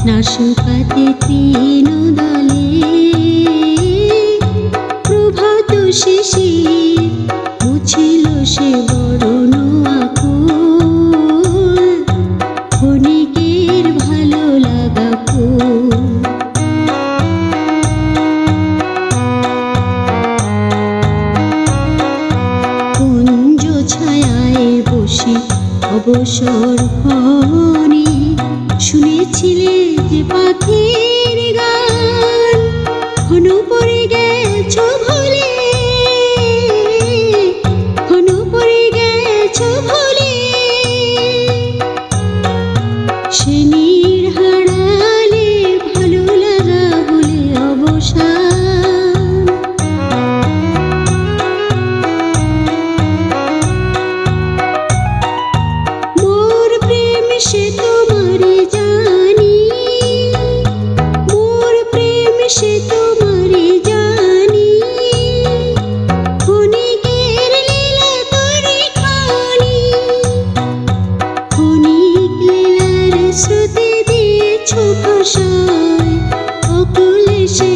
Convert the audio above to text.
নাশপাতে তৃণ দলে প্রভাত শেষে মুছিল সে বরণ আকুল ক্ষণিকের ভালো লাগা ফুল। কুঞ্জ ছায়ায় বসে অবসর ক্ষণে শুনেছিলে যে পাখির গান, ক্ষণ পরে গেছ ভুলে, ক্ষণ পরে গেছ ভুলে। সে নীড় হারালে ভালো লাগা বলে অবসান। মোর প্রেম সে তোমারে জানি, মোর প্রেম সে তোমারে জানি, ক্ষণিকের লীলা তরি খানি, ক্ষণিক লীলার স্রোতে দিয়েছ ভাষায় অকুলে সে